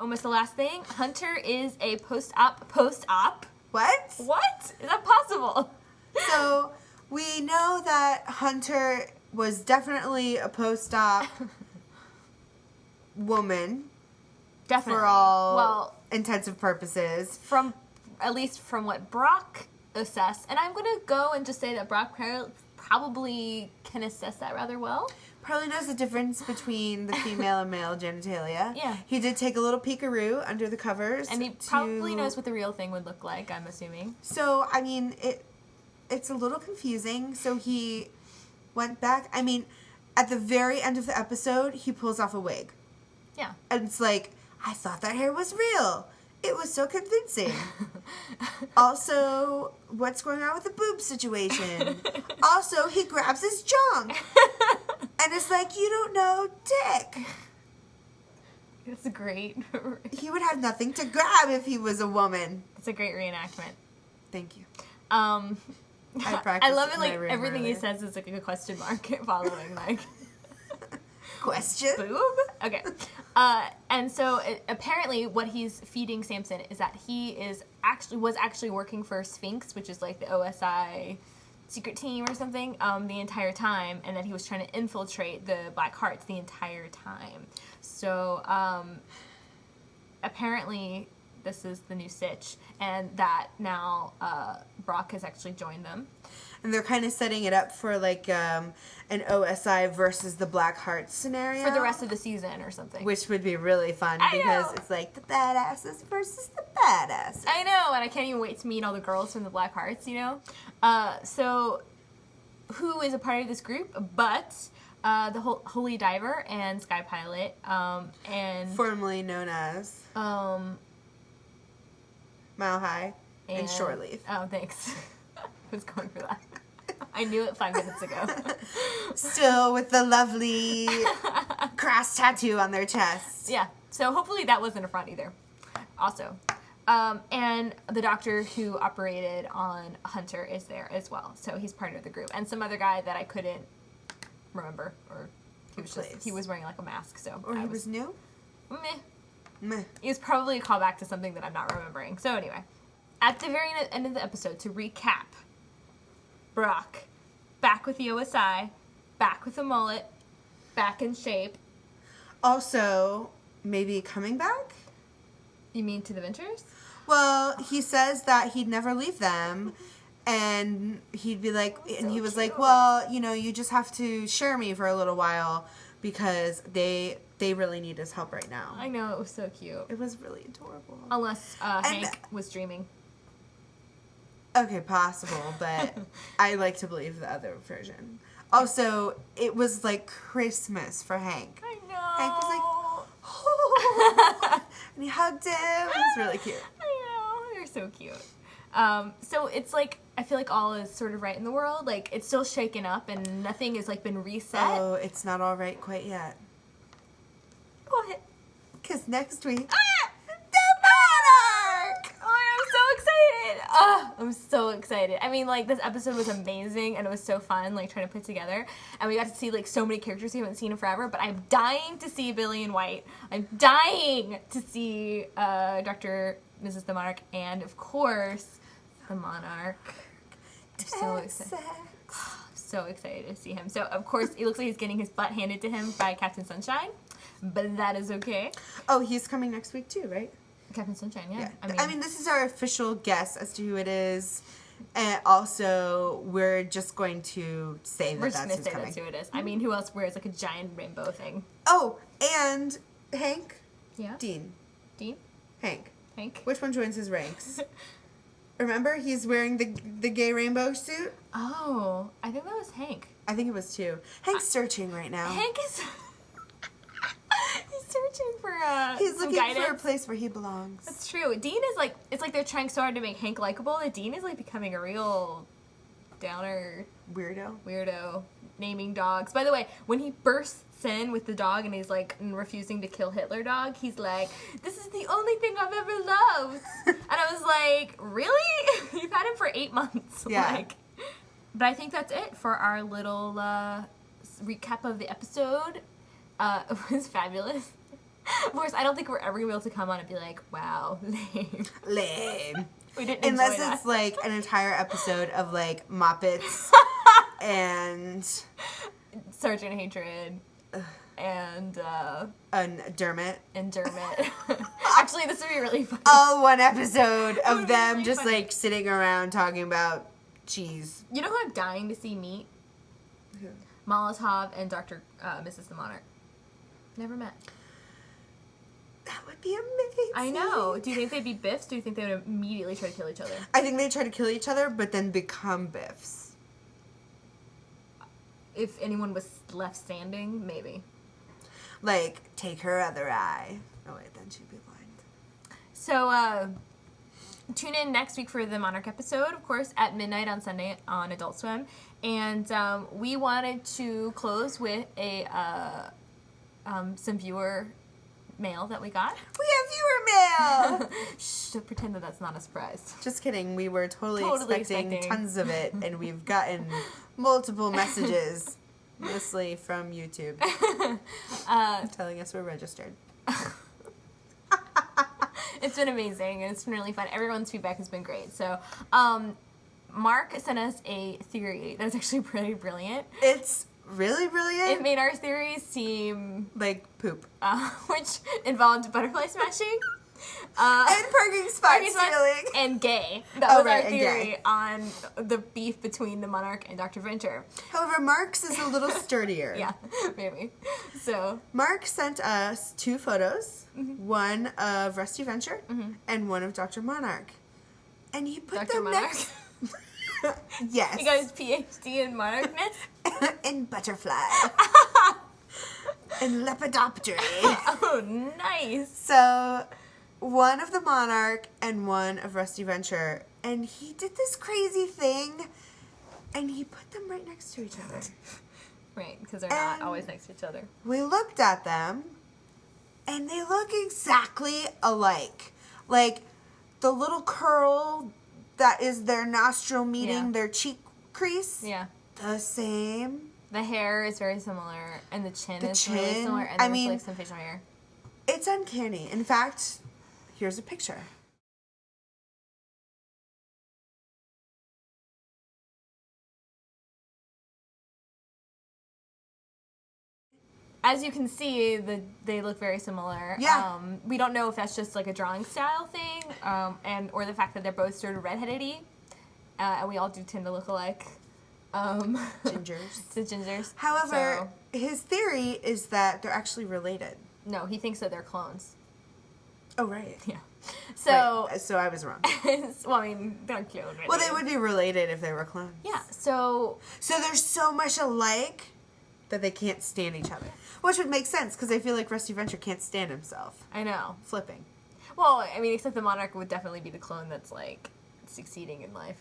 almost the last thing. Hunter is a post-op. What? What? Is that possible? So, we know that Hunter was definitely a post-op woman. Definitely. For all intensive purposes. At least from what Brock assessed. And I'm going to go and just say that Brock probably can assess that rather well. Probably knows the difference between the female and male genitalia. Yeah. He did take a little peekaroo under the covers. And he probably knows what the real thing would look like, I'm assuming. So, I mean, it's a little confusing. So he went back. I mean, at the very end of the episode, he pulls off a wig. Yeah. And it's like, I thought that hair was real. It was so convincing. Also, what's going on with the boob situation? Also, he grabs his junk. And it's like, you don't know dick. It's great. He would have nothing to grab if he was a woman. It's a great reenactment. Thank you. I love it, like, everything he earlier. says is like a question mark following, like... Question? Boob? Okay. And so apparently what he's feeding Samson is that he was actually working for Sphinx, which is like the OSI secret team or something, the entire time, and that he was trying to infiltrate the Black Hearts the entire time. So apparently this is the new sitch, and that now Brock has actually joined them. And they're kind of setting it up for like an OSI versus the Black Hearts scenario. For the rest of the season or something. Which would be really fun I because know. it's like the badasses versus the badasses. I know, and I can't even wait to meet all the girls from the Black Hearts, you know? So, who is a part of this group but the Holy Diver and Sky Pilot, and... Formerly known as Mile High and Shore Leave. Oh, thanks. I was going for that. I knew it 5 minutes ago. Still with the lovely cross tattoo on their chest. Yeah, so hopefully that wasn't a front either. Also. And the doctor who operated on Hunter is there as well. So he's part of the group. And some other guy that I couldn't remember. Or he was wearing like a mask. So Or he was new? Meh. Meh. It was probably a callback to something that I'm not remembering. So anyway, at the very end of the episode, to recap, Brock, back with the OSI, back with the mullet, back in shape. Also, maybe coming back? You mean to the Ventures? Well, he says that he'd never leave them, and he'd be like, and he was like, well, you know, you just have to share me for a little while because they really need his help right now. I know, it was so cute. It was really adorable. Unless Hank was dreaming. Okay, possible, but I like to believe the other version. Also, it was like Christmas for Hank. I know. Hank was like, oh, and he hugged him. It was really cute. I know. They're so cute. So it's like, I feel like all is sort of right in the world. Like, it's still shaken up and nothing has like been reset. Oh, it's not all right quite yet. What? Because next week, I'm so excited. I mean, like, this episode was amazing, and it was so fun, like, trying to put together. And we got to see, like, so many characters we haven't seen in forever, but I'm dying to see Billy and White. I'm dying to see Mrs. the Monarch, and, of course, the Monarch. I'm so excited. So excited to see him. So, of course, it looks like he's getting his butt handed to him by Captain Sunshine, but that is okay. Oh, he's coming next week, too, right? Captain Sunshine, yeah. I mean, this is our official guess as to who it is. And also, we're just going to say that that's who's coming. That's who it is. I mean, who else wears like a giant rainbow thing? Oh, and Hank? Yeah. Dean? Hank. Which one joins his ranks? Remember, he's wearing the gay rainbow suit? Oh, I think that was Hank. I think it was too. Hank's searching right now. Hank is... He's searching for He's looking guidance. for a place where he belongs. That's true. Dean is like, it's like they're trying so hard to make Hank likable that Dean is like becoming a real downer weirdo naming dogs. By the way, when he bursts in with the dog and he's like refusing to kill Hitler dog, he's like, this is the only thing I've ever loved. And I was like, really? You've had him for 8 months. Yeah. Like, but I think that's it for our little recap of the episode. It was fabulous. Of course, I don't think we're ever going to be able to come on and be like, wow, lame. Lame. We didn't Unless enjoy it's like an entire episode of like Muppets and Sergeant Hatred and Dermot. and Dermot. Actually, this would be really funny. All one episode would of be them really just funny. like sitting around talking about cheese. You know who I'm dying to see meet? Who? Molotov and Dr. Mrs. the Monarch. Never met. That would be amazing. I know. Do you think they'd be biffs? Do you think they would immediately try to kill each other? I think they try to kill each other, but then become biffs. If anyone was left standing, maybe. Like, take her other eye. Oh wait, then she'd be blind. So, tune in next week for the Monarch episode, of course, at midnight on Sunday on Adult Swim. And we wanted to close with a some viewer mail that we got. We have viewer mail! Shh, don't pretend that that's not a surprise. Just kidding. We were totally expecting expecting. tons of it, and we've gotten multiple messages, mostly from YouTube, telling us we're registered. It's been amazing, and it's been really fun. Everyone's feedback has been great. So, Mark sent us a theory that is actually pretty brilliant. It's really It brilliant. made our theory seem, Like poop. which involved butterfly smashing. And parking spot Parking spots stealing. and gay. That Oh, was right, our and theory gay. on the beef between the Monarch and Dr. Venture. However, Mark's is a little sturdier. Yeah, maybe. So, Mark sent us 2 photos, one of Rusty Venture and one of Dr. Monarch. And he put Dr. them Monarch. next. Yes. he got his PhD in monarchness. in butterfly. in lepidoptery. Oh, nice. So, one of the Monarch and one of Rusty Venture. And he did this crazy thing, and he put them right next to each other. Right, because they're not And- always next to each other. We looked at them, and they look exactly alike. Like, the little curl that is their nostril meeting Yeah. their cheek crease, Yeah. the same. The hair is very similar, and the chin The is really chin, similar, and I there's mean- like some facial hair. It's uncanny. In fact, here's a picture. As you can see, they look very similar. Yeah. We don't know if that's just like a drawing style thing, or the fact that they're both sort of redheaded-y, and we all do tend to look alike. Gingers. The gingers. However, his theory is that they're actually related. No, he thinks that they're clones. Oh, right. Yeah. So, Right. So I was wrong. well, I mean, they're not clone related. Well, they would be related if they were clones. Yeah. So, So they're so much alike that they can't stand each other. Which would make sense, because I feel like Rusty Venture can't stand himself. I know. Flipping. Well, I mean, except the Monarch would definitely be the clone that's like succeeding in life.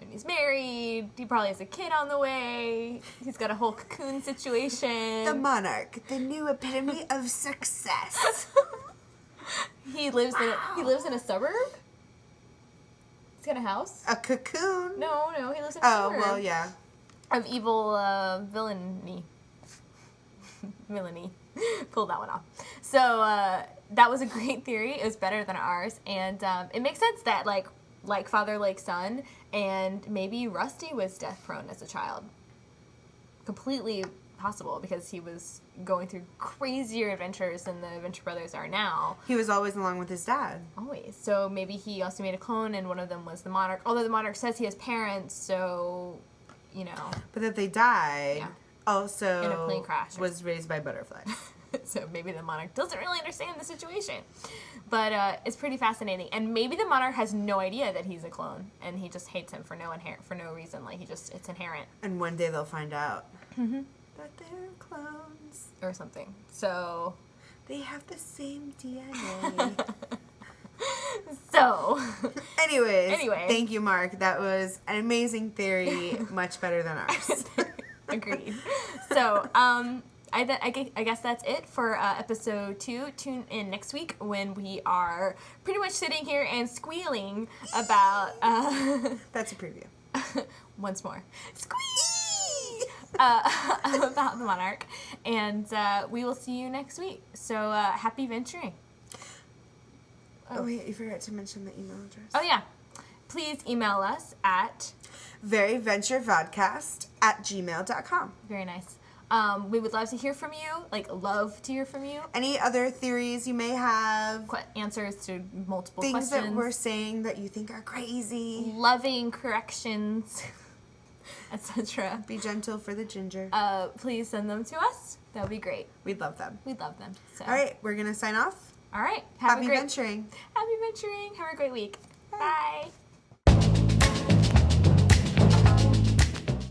And he's married. He probably has a kid on the way. He's got a whole cocoon situation. The Monarch, the new epitome of success. He lives in a suburb. He's got a house. A cocoon. No, he lives in a Oh, suburb. well, yeah. Of evil villainy. Villainy. Pulled that one off. So that was a great theory. It was better than ours, and it makes sense that like father, like son, and maybe Rusty was death prone as a child. Completely possible, because he was going through crazier adventures than the Venture Brothers are now. He was always along with his dad. Always. So maybe he also made a clone, and one of them was the Monarch. Although the Monarch says he has parents, so, you know. But that they died Yeah. also In a plane crash. was raised by butterflies. So maybe the Monarch doesn't really understand the situation. But it's pretty fascinating. And maybe the Monarch has no idea that he's a clone, and he just hates him for no reason. Like, it's inherent. And one day they'll find out that they're clones. Or something. So... They have the same DNA. So... Anyway, thank you, Mark. That was an amazing theory, much better than ours. Agreed. So, I guess that's it for episode 2. Tune in next week when we are pretty much sitting here and squealing about... That's a preview. once more. Squeak! about the Monarch. And we will see you next week. So happy venturing. Oh, wait, you forgot to mention the email address. Oh, yeah. Please email us at veryventurevodcast@gmail.com. Very nice. We would love to hear from you. Love to hear from you. Any other theories you may have? Answers to multiple things questions. that we're saying that you think are crazy. Loving corrections, etc. Be gentle for the ginger. Please send them to us. That would be great. We'd love them. We'd love them. So. All right, we're going to sign off. All right. Happy venturing. Happy venturing. Have a great week. Bye.